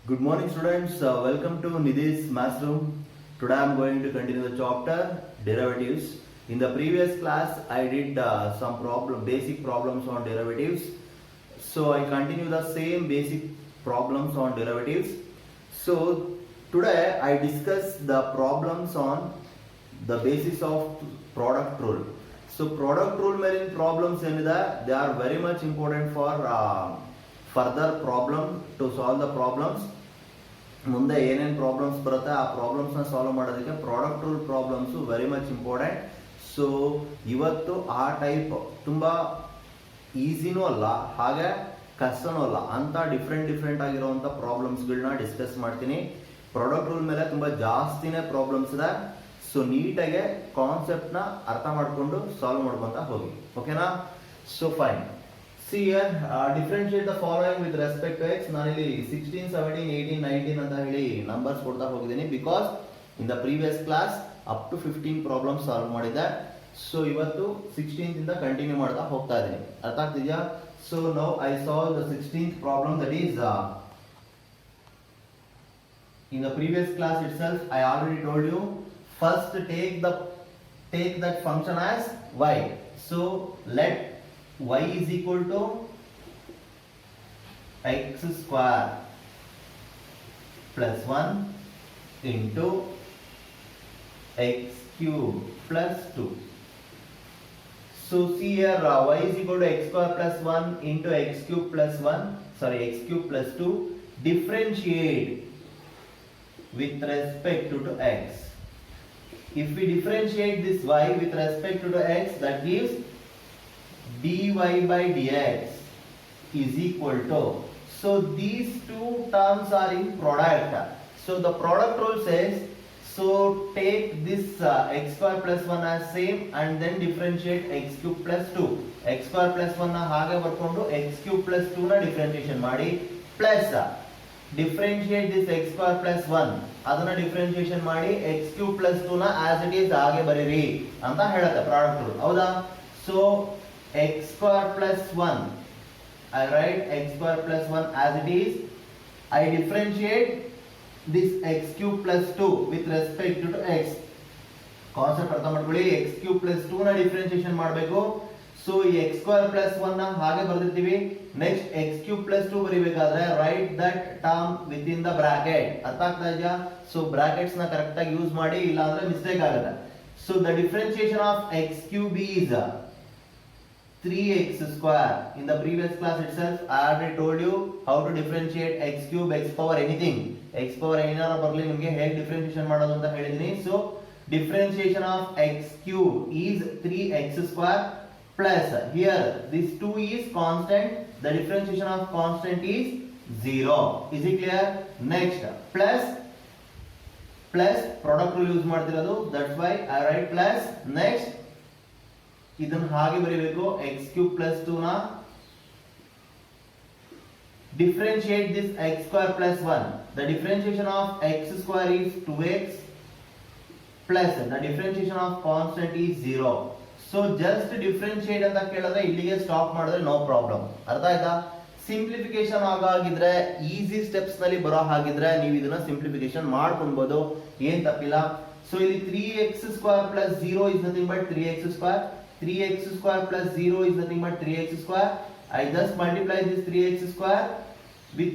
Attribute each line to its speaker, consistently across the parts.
Speaker 1: Good morning students, welcome to Nidhi's Maths Room. Today I am going to continue the chapter derivatives. In the previous class I did some basic problems on derivatives. So I continue the same basic problems on derivatives. So today I discuss the problems on the basis of product rule. So product rule ಮೇಲಿನ problems ಏನಿದೆ, they are very much important for further problem to solve the problems. ಮುಂದೆ ಏನೇನು problems ಬರುತ್ತೆ ಆ ಪ್ರಾಬ್ಲಮ್ಸ್ನ solve ಮಾಡೋದಕ್ಕೆ product rule problems very much important. So ಇವತ್ತು ಆ type ತುಂಬ ಈಸಿನೂ ಅಲ್ಲ ಹಾಗೆ ಕಷ್ಟನೂ ಅಲ್ಲ ಅಂತ ಡಿಫ್ರೆಂಟ್ ಆಗಿರುವಂಥ ಪ್ರಾಬ್ಲಮ್ಸ್ಗಳನ್ನ ಡಿಸ್ಕಸ್ ಮಾಡ್ತೀನಿ. ಪ್ರಾಡಕ್ಟ್ ರೂಲ್ ಮೇಲೆ ತುಂಬ ಜಾಸ್ತಿನೇ ಪ್ರಾಬ್ಲಮ್ಸ್ ಇದೆ. ಸೊ ನೀಟಾಗೆ ಕಾನ್ಸೆಪ್ಟ್ನ ಅರ್ಥ ಮಾಡಿಕೊಂಡು ಸಾಲ್ವ್ ಮಾಡ್ಕೊತಾ ಹೋಗಿ, ಓಕೆನಾ? So fine. See here, differentiate the following with respect to x. ನಾನು ಇಲ್ಲಿ 16, 17, 18, 19 ಅಂತ ಹೇಳಿ ನಂಬರ್ಸ್ ಕೊಡ್ತಾ ಹೋಗಿದ್ದೀನಿ because in the previous class up to 15 problem solve ಮಾಡಿದ್ದೆ. ಸೊ ಇವತ್ತು 16th ಇಂದ ಕಂಟಿನ್ಯೂ ಮಾಡ್ತಾ ಹೋಗ್ತಾ ಇದ್ದೀನಿ. ಅರ್ಥ ಆಗ್ತಿದ್ಯಾ? So now I solve the 16th problem. That is in the previous class itself I already told you, first take that function as y. So let y is equal to x square plus 1 into x cube plus 2. So see here, y is equal to x square plus 1 into x cube plus 2. Differentiate with respect to x. If we differentiate this y with respect to x, that gives dy by dx is equal to, so these two terms are in product. So the product rule says, so take this x square plus 1 as same and then differentiate x cube plus 2. x square plus 1 na ಹಾಗೆ ಬರ್ಕೊಂಡು x cube plus 2 ನ differentiation ಮಾಡಿ plus differentiate this x square plus 1 ಅದನ್ನ differentiation ಮಾಡಿ x cube plus 2 ನ as it is ಹಾಗೆ ಬರೀರಿ ಅಂತ ಹೇಳುತ್ತೆ product rule, ಹೌದಾ? So x square plus 1, I write x square plus 1 as it is. I differentiate this x cube plus 2 with respect to x. Concept ಅರ್ಥ ಮಾಡ್ಕೊಳ್ಳಿ. x cube plus 2 ನ differentiation ಮಾಡಬೇಕು. So ಈ x square plus 1 ನ ಹಾಗೆ ಬರ್ದಿರ್ತೀವಿ. Next x cube plus 2 ಬರಿಬೇಕಾದ್ರೆ write that term within the bracket. ಅರ್ಥ ಆಗ್ತಾ ಇದೆಯಾ? ಸೊ ಬ್ರಾಕೆಟ್ಸ್ ನ ಕರೆಕ್ಟ್ ಆಗಿ ಯೂಸ್ ಮಾಡಿ, ಇಲ್ಲ ಅಂದ್ರೆ ಮಿಸ್ಟೇಕ್ ಆಗುತ್ತೆ. So the differentiation of x cube is 3x square. In the previous class itself I already told you how to differentiate x cube, x power anything, x power ಏನಾರ ಬರಲಿ ನಿಮಗೆ ಹೇಗೆ differentiation ಮಾಡೋದು ಅಂತ ಹೇಳಿದೀನಿ. So differentiation of x cube is 3x square plus here this 2 is constant, the differentiation of constant is 0. Is it clear? Next plus product rule use ಮಾಡ್ತಿರೋದು, that's why I write plus. Next ಇದನ್ನ ಹಾಗೆ ಬರೀಬೇಕು. x cube plus 2 ನ differentiate this x square plus 1. The differentiation of x square is 2x plus the differentiation of constant is 0. So just differentiate ಅಂತ ಕೇಳಿದ್ರೆ ಇಲ್ಲಿಗೆ stop ಮಾಡಿದ್ರೆ no problem. ಅರ್ಥ ಆಯ್ತಾ? ಸಿಂಪ್ಲಿಫಿಕೇಶನ್ ಆಗಾಗಿದ್ರೆ ಈಸಿ ಸ್ಟೆಪ್ಸ್ ನಲ್ಲಿ ಬರೋ ಹಾಗಿದ್ರೆ ನೀವು ಇದನ್ನ ಸಿಂಪ್ಲಿಫಿಕೇಶನ್ ಮಾಡ್ಕೊಬಹುದು, ಏನ್ ತಪ್ಪಿಲ್ಲ. ಸೊ ಇಲ್ಲಿ 3x square plus 0 is nothing but 3x square. 3x square plus 0 is nothing but 3x square. I just multiply this 3x square with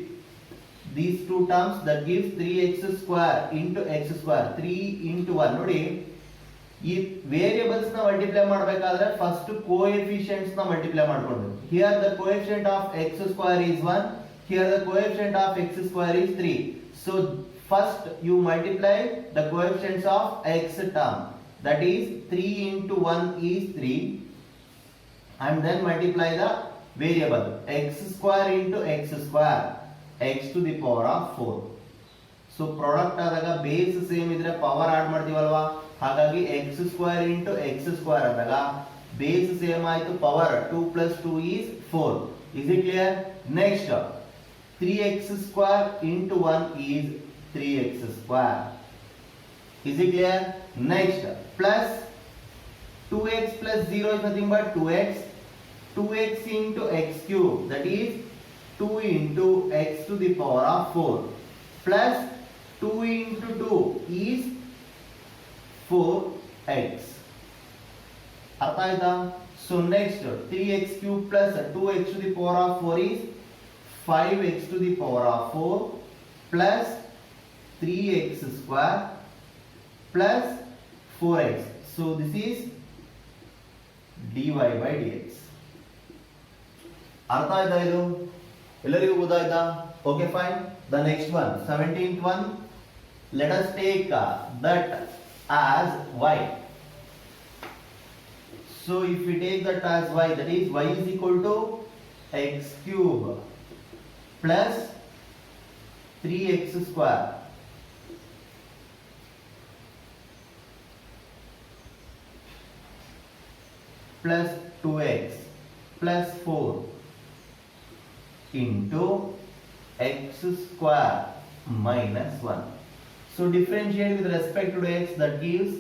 Speaker 1: these two terms, that gives 3x square into x square. 3 into 1. ನೋಡಿ, ಈ variables ನ multiply ಮಾಡಬೇಕಾದ್ರೆ first coefficients ನ multiply ಮಾಡ್ಕೊಂಡು, here the coefficient of x square is 1, here the coefficient of x square is 3. So first you multiply the coefficients of x term, that is 3 into 1 is 3, and then multiply the variable x square into x square, x to the power of 4. So product ಆದಾಗ base same ಇದ್ರೆ power add ಮಾಡ್ತೀವಲ್ವಾ, ಹಾಗಾಗಿ x square into x square ಆದಾಗ base same ಆಯ್ತು, power 2 plus 2 is 4. Is it clear? Next 3x square into 1 is 3x square. Is it clear? Next plus 2x plus 0 is nothing but 2x. 2x into x cube, that is 2 into x to the power of 4. plus 2 into 2 is 4x. अर्थ आयता? So next 3x cube plus 2x to the power of 4 is 5x to the power of 4 plus 3x square plus 4x. So this is dy by dx. अर्थ आयता ಇದು ಎಲ್ಲರಿಗೂ ಗೊತ್ತಾಯ್ತಾ? Okay, fine. The next one, 17th one, let us take that as y. So if we take that as y, that is y is equal to x cube plus 3x square plus 2x plus 4 into x square minus 1. So differentiate with respect to x, that gives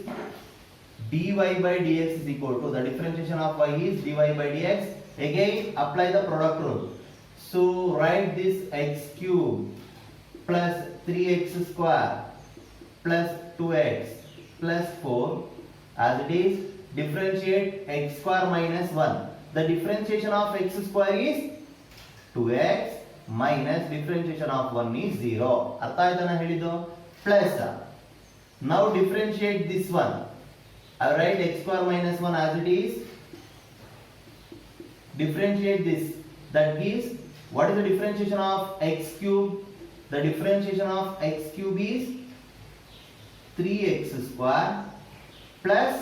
Speaker 1: dy by dx is equal to, the differentiation of y is dy by dx. Again apply the product rule. So write this x cube plus 3x square plus 2x plus 4 as it is. Differentiate x square minus 1. The differentiation of x square is 2x minus differentiation of 1 is 0. ಅರ್ಥ ಆಯ್ತಾನ ಹೇಳಿದ್ದು? Plus now differentiate this one. I write x square minus 1 as it is. Differentiate this. That gives, what is the differentiation of x cube? The differentiation of x cube is 3x square plus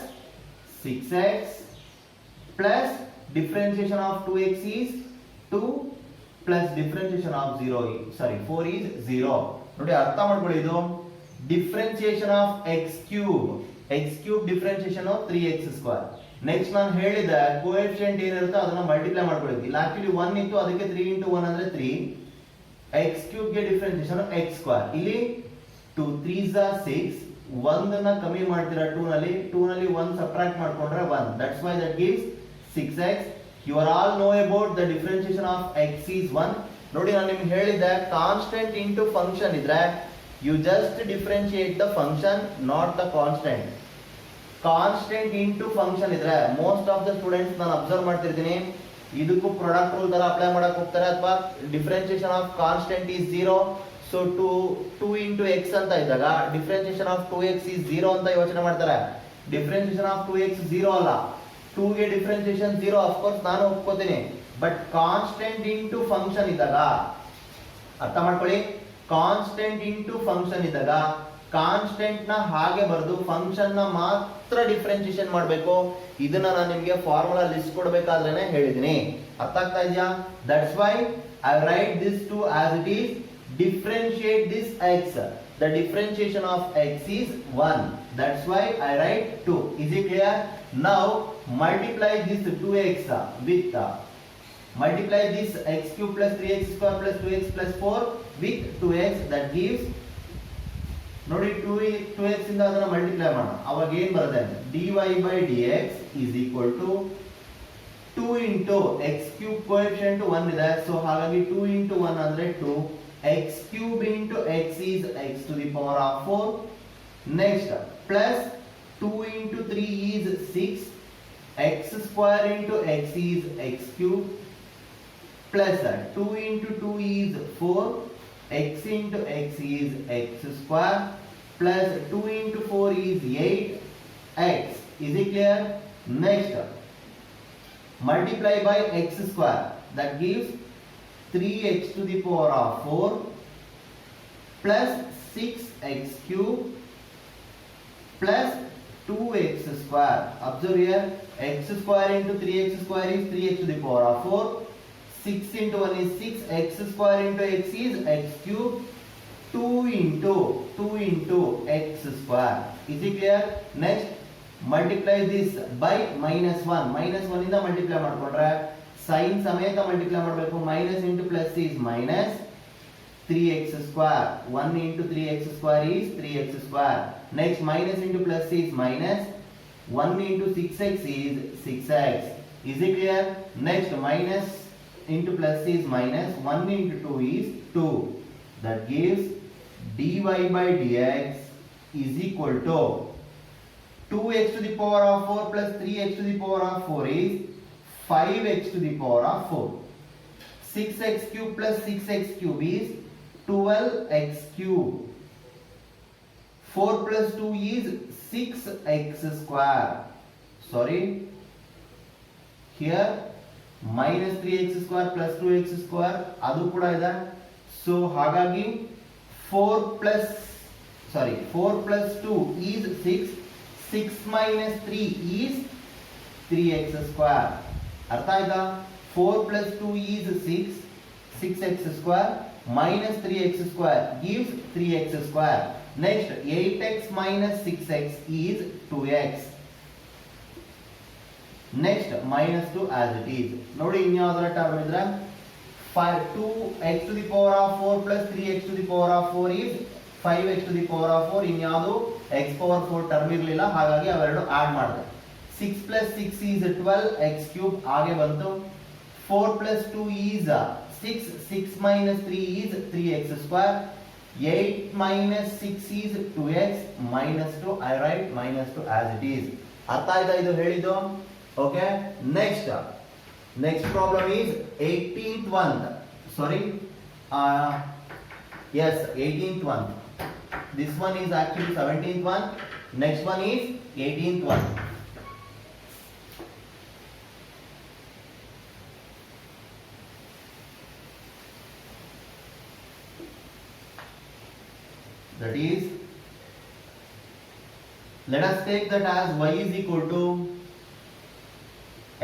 Speaker 1: 6x plus differentiation of 2x is 2 plus differentiation of 4 is 0. ನೋಡಿ ಅರ್ಥ ಮಾಡ್ಕೊಳ್ಳಿ, ಇದು differentiation of x cube differentiation of 3x square. Next ನಾನು ಹೇಳಿದ coefficient ಏನಿರುತ್ತೋ ಅದನ್ನ multiply ಮಾಡ್ಕೊಳ್ಳಿ. ಇಲ್ಲ actually 1 ಇತ್ತು, ಅದಕ್ಕೆ 3 into 1 ಅಂದ್ರೆ 3. x cube ಗೆ ಡಿಫರೆನ್ಸಿಯೇಷನ್ x square. ಇಲ್ಲಿ 2 3s are 6. 1 ಅನ್ನ ಕಮ್ಮಿ ಮಾಡ್ತೀರಾ 2 ನಲ್ಲಿ 1 ಸಬ್ಟ್ರಾಕ್ಟ್ ಮಾಡ್ಕೊಂಡ್ರೆ 1. That's why that gives 6x. You are all know about the differentiation of x is 1. ನೋಡಿ ನಾನು ನಿಮಗೆ ಹೇಳಿದ್ದೆ, ಕಾನ್ಸ್ಟೆಂಟ್ ಇಂಟು ಫಂಕ್ಷನ್ ಇದ್ರೆ you just differentiate the function, not the constant. Constant into function ಇದ್ರೆ ಮೋಸ್ಟ್ ಆಫ್ ದ ಸ್ಟೂಡೆಂಟ್ಸ್ ನಾನು observe ಮಾಡ್ತಿರ್ತೀನಿ, ಇದಕ್ಕೂ product rule ತರ ಅಪ್ಲೈ ಮಾಡಕ್ ಹೋಗ್ತಾರೆ, ಅಥವಾ differentiation of constant is 0. So 2 into x ಅಂತ ಇದ್ದಾಗ ಡಿಫರೆನ್ಸಿಯೇಷನ್ ಆಫ್ 2x is 0 ಅಂತ ಯೋಚನೆ ಮಾಡ್ತಾರೆ. ಡಿಫರೆನ್ಸಿಯೇಷನ್ ಆಫ್ 2x 0 ಅಲ್ಲ, 2 ಗೆ ಡಿಫರೆನ್ಸಿಯೇಷನ್ 0 ಆಫ್ ಕೋರ್ಸ್ ನಾನು ಒಪ್ಕೋತೀನಿ. ಬಟ್ ಕಾನ್ಸ್ಟೆಂಟ್ ಇಂಟು ಫಂಕ್ಷನ್ ಇದ್ದಾಗ, ಅರ್ಥ ಮಾಡ್ಕೊಳ್ಳಿ, ಕಾನ್ಸ್ಟೆಂಟ್ ಇಂಟು ಫಂಕ್ಷನ್ ಇದ್ದಾಗ ಕಾನ್ಸ್ಟೆಂಟ್ ನ ಹಾಗೆ ಬರೆದು ಫಂಕ್ಷನ್ ನ ಮಾತ್ರ ಡಿಫರೆನ್ಸಿಯೇಷನ್ ಮಾಡಬೇಕು. ಇದನ್ನ ನಾನು ನಿಮಗೆ ಫಾರ್ಮುಲಾ ಲಿಸ್ಟ್ ಕೊಡಬೇಕಾದ್ರೇನೆ ಹೇಳಿದೀನಿ. ಅರ್ಥ ಆಗ್ತಾ ಇದೆಯಾ? That's why I write this to as it is. differentiate this x. The differentiation of x is 1. That's why I write 2. Is it clear? Now multiply this 2x with multiply this x cube plus 3x square plus 2x plus 4 with 2x. That gives, ನೋಡಿ 2x ಇಂದ ಅದನ್ನ multiply ಮಾಡೋಣ. ಅವಾಗ ಏನು ಬರುತ್ತೆ? dy by dx is equal to 2 into x cube coefficient 1 ಇದೆ, so ಹಾಗಾಗಿ 2 into 1 ಅಂದ್ರೆ 2. x cube into x is x to the power of 4. Next plus 2 into 3 is 6. x square into x is x cube plus 2 into 2 is 4. x into x is x square plus 2 into 4 is 8x. Is it clear? Next multiply by x square. That gives 3x to the power of 4 plus 6x cube plus 2x square. Observe here, x square into 3x square is 3x to the power of 4. 6 into 1 is 6. X square into x is x cube. 2 into x square. Is it clear? Next multiply this by minus 1. Minus 1 ಇಂದ multiply ಮಾಡ್ಕೊಂಡ್ರೆ sign ಸಮೇತ multiply ಮಾಡಬೇಕು. Minus into plus is minus 3x square. 1 into 3x square is 3x square. Next minus into plus is minus 1 into 6x is 6x. Is it clear? Next minus into plus is minus 1 into 2 is 2. That gives dy by dx is equal to 2x to the power of 4 plus 3x to the power of 4 is 5x to the power of 4. 6x cube plus 6x cube is 12x cube. 4 plus 2 is 6x square. Sorry, here minus 3x square plus 2x square adu kuda ide. So hagagi 4 plus 2 is 6. 6 minus 3 is 3x square. अर्थ आयता 4 plus 2 is 6x square minus 3x square gives 3x square. Next 8x minus 6x is 2x. Next minus 2 as it is. ನೋಡಿ ಇನ್ಯಾವುದರ term ಇದ್ರೆ 2x to the power of 4 plus 3x to the power of 4 is 5x to the power of 4. ಇನ್ಯಾವುದು x power 4 term ಇರಲಿಲ್ಲ, ಹಾಗಾಗಿ ಅವೆರಡು add ಮಾಡಿದೆ. 6 plus 6 is 12x cube ಆगे ಬಂತು. 4 plus 2 is 6. 6 minus 3 is 3x square. 8 minus 6 is 2x minus 2. I write minus 2 as it is. ಅರ್ಥ ಆಯ್ತಾ ಇದು ಹೇಳಿದ್ದು? Okay. Next problem is 18th one. Sorry. Yes, 18th one. This one is actually 17th one. Next one is 18th one. That is, let us take that as y is equal to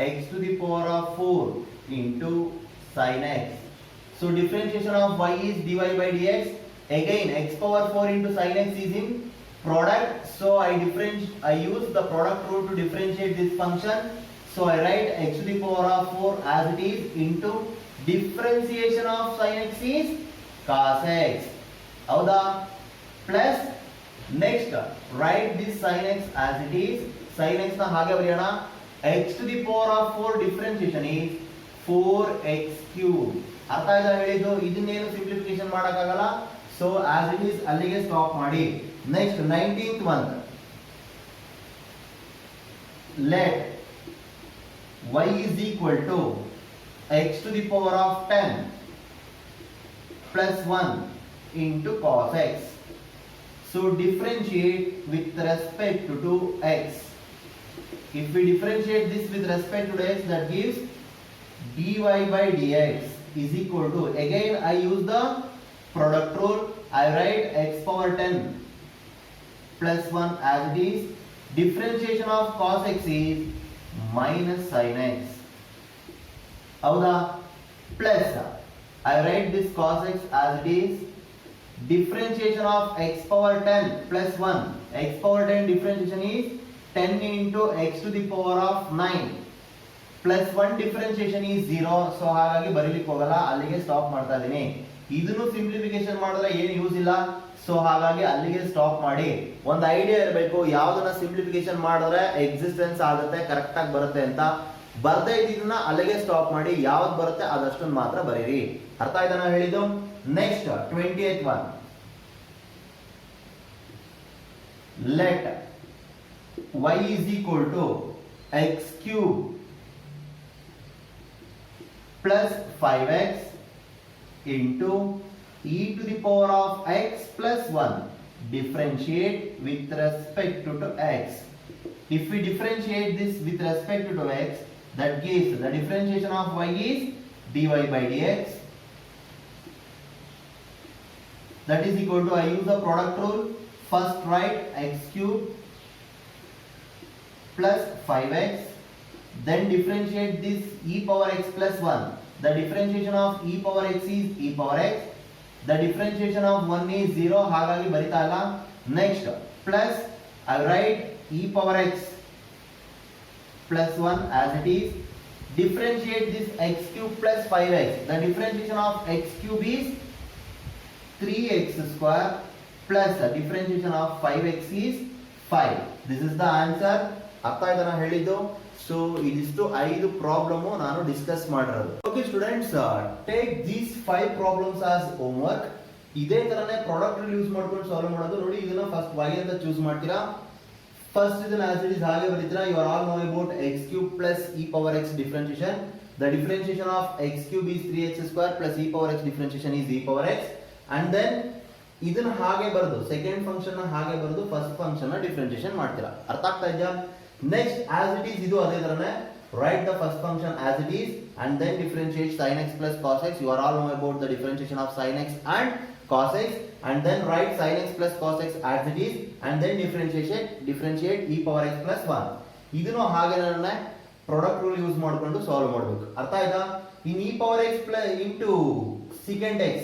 Speaker 1: x to the power of 4 into sin x. So differentiation of y is dy by dx. Again x power 4 into sin x is in product. So I use the product rule to differentiate this function. So I write x to the power of 4 as it is into differentiation of sin x is cos x. Howda? Plus next write this sin x as it is. Sin x na hage bariyana. X to the power of 4 differentiation is 4x cube. ಅರ್ಥ ಆಯ್ತಾ ಹೇಳಿದ್ದು? ಇದನ್ನೇನು simplification ಮಾಡಕ್ಕಾಗಲ್ಲ. So as it is ಅಲ್ಲಿಗೆ stop ಮಾಡಿ. Next 19th one. Let y is equal to x to the power of 10 plus 1 into cos x. So differentiate with respect to x. If we differentiate this with respect to x, that gives dy by dx is equal to, again I use the product rule. I write x power 10 plus 1 as it is. Differentiation of cos x is minus sin x. Howda? Plus I write this cos x as it is. Differentiation of x power 10 plus 1. X power 10 differentiation is 10 into x to the power of 9 plus 1 differentiation is 0. So ಹಾಗಾಗಿ ಬರೀಲಿಕ್ಕೆ ಹೋಗಲ್ಲ, ಅಲ್ಲಿಗೆ stop ಮಾಡ್ತಾ ಇದೀನಿ. ಇದನ್ನು simplification ಮಾಡಿದ್ರೆ ಏನು use ಇಲ್ಲ. ಸೊ ಹಾಗಾಗಿ ಅಲ್ಲಿಗೆ ಸ್ಟಾಪ್ ಮಾಡಿ. ಒಂದು ಐಡಿಯಾ ಇರಬೇಕು, ಯಾವ್ದನ್ನ ಸಿಂಪ್ಲಿಫಿಕೇಶನ್ ಮಾಡಿದ್ರೆ ಎಕ್ಸಿಸ್ಟೆನ್ಸ್ ಆಗುತ್ತೆ, ಕರೆಕ್ಟ್ ಆಗಿ ಬರುತ್ತೆ ಅಂತ. ಬರ್ದೇ ಇದ್ದನ್ನ ಅಲ್ಲಿಗೆ ಸ್ಟಾಪ್ ಮಾಡಿ. ಯಾವ್ದು ಬರುತ್ತೆ ಅದಷ್ಟನ್ನು ಮಾತ್ರ ಬರೀರಿ. ಅರ್ಥ ಆಯ್ತಾ ನಾನು ಹೇಳಿದ್ದು? Next 20th one. Let y is equal to x cube plus 5x into e to the power of x plus 1. Differentiate with respect to x. If we differentiate this with respect to x, that gives the differentiation of y is dy by dx. That is equal to, I use the product rule. First write x cube plus 5x, then differentiate this e power x plus 1. The differentiation of e power x is e power x. The differentiation of 1 is 0, ಹಾಗಾಗಿ ಬರಿತಾ ಇಲ್ಲ. Next plus I write e power x plus 1 as it is. Differentiate this x cube plus 5x. The differentiation of x cube is 3x square plus the differentiation of 5x is 5. This is the answer. ಅರ್ಥ ಆಯ್ತಾ ನಾನು ಹೇಳಿದ್ದು? So ಇದಿಷ್ಟು 5 problem ನಾನು discuss ಮಾಡಿರೋದು. Okay students, take these 5 problems as homework. ಇದೇ ತರನೇ product rule use ಮಾಡ್ಕೊಂಡು ಸಾಲ್ವ್ ಮಾಡೋದು. ನೋಡಿ ಇದನ್ನ ಫಸ್ಟ್ y ಅಂತ ಚೂಸ್ ಮಾಡ್ತೀರಾ. ಫಸ್ಟ್ ಇದನ್ನ ಆಸ್ ಇಟ್ ಇಸ್ ಹಾಗೆ ಬರೀತೀರಾ. You are all know about x cube plus e power x differentiation. The differentiation of x cube is 3x square plus e power x differentiation is e power x. And then ಇದನ್ನ ಹಾಗೆ ಬರೆದು second function ನ ಹಾಗೆ ಬರೆದು first function ನ differentiation ಮಾಡ್ತೀರಾ. ಅರ್ಥ ಆಗ್ತಾ ಇದೆಯಾ? ನೆಕ್ಸ್ಟ್ ಆಸ್ ಇಟ್ ಈಸ್ ಇದು ಅದೇ ತರನೇ write the first function as it is and then differentiate sin x plus cos x. You are all know about the differentiation of sin x and cos x, and then write sin x plus cos x as it is and then differentiate e power x plus 1. ಇದನ್ನು ಹಾಗೆ ನಾನು product rule use ಮಾಡ್ಕೊಂಡು solve ಮಾಡಬೇಕು. ಅರ್ಥ ಆಯ್ತಾ? in e power x plus into secant x,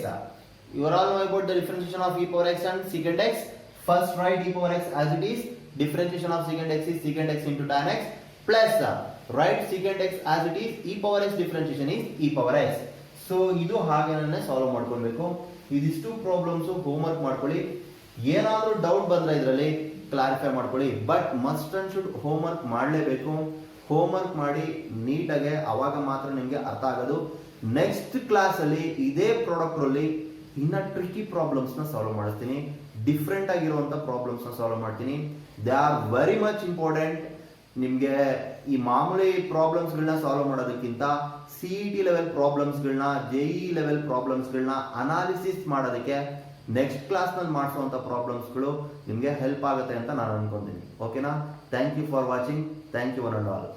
Speaker 1: you are all know about the differentiation of e power x and secant x. First write e power x as it is, differentiation of secant x is secant x into tan x plus write secant x as it is, e power x differentiation is e power x. So ಇದು ಹಾಗೇನೆ solve ಮಾಡ್ಕೊಳ್ಬೇಕು. ಇದಿಷ್ಟು problems homework ಮಾಡ್ಕೊಳ್ಳಿ. ಏನಾದರೂ doubt ಬಂದ್ರೆ ಇದರಲ್ಲಿ clarify ಮಾಡ್ಕೊಳ್ಳಿ. But must and should homework ಮಾಡಲೇಬೇಕು. ಹೋಮ್ವರ್ಕ್ ಮಾಡಿ ನೀಟಾಗೆ, ಅವಾಗ ಮಾತ್ರ ನಿಮಗೆ ಅರ್ಥ ಆಗೋದು. ನೆಕ್ಸ್ಟ್ ಕ್ಲಾಸ್ ಅಲ್ಲಿ ಇದೇ ಪ್ರಾಡಕ್ಟ್ ಅಲ್ಲಿ ಇನ್ನ ಟ್ರಿಕಿ ಪ್ರಾಬ್ಲಮ್ಸ್ ನ ಸಾಲ್ವ್ ಮಾಡಿಸ್ತೀನಿ. ಡಿಫ್ರೆಂಟ್ ಆಗಿರುವಂತ ಪ್ರಾಬ್ಲಮ್ಸ್ ನ ಸಾಲ್ವ್ ಮಾಡ್ತೀನಿ. They are very much important. ನಿಮ್ಗೆ ಈ ಮಾಮೂಲಿ ಪ್ರಾಬ್ಲಮ್ಸ್ ಗಳನ್ನ ಸಾಲ್ವ್ ಮಾಡೋದಕ್ಕಿಂತ CET ಲೆವೆಲ್ ಪ್ರಾಬ್ಲಮ್ಸ್ ಗಳನ್ನ, JEE ಲೆವೆಲ್ ಪ್ರಾಬ್ಲಮ್ಸ್ ಗಳನ್ನ ಅನಾಲಿಸಿಸ್ ಮಾಡೋದಕ್ಕೆ ನೆಕ್ಸ್ಟ್ ಕ್ಲಾಸ್ ನಲ್ಲಿ ಮಾಡಿಸುವಂತ ಪ್ರಾಬ್ಲಮ್ಸ್ ಗಳು ನಿಮ್ಗೆ ಹೆಲ್ಪ್ ಆಗುತ್ತೆ ಅಂತ ನಾನು ಅನ್ಕೊಂತೀನಿ. ಓಕೆನಾ? Thank you for watching. Thank you one and all.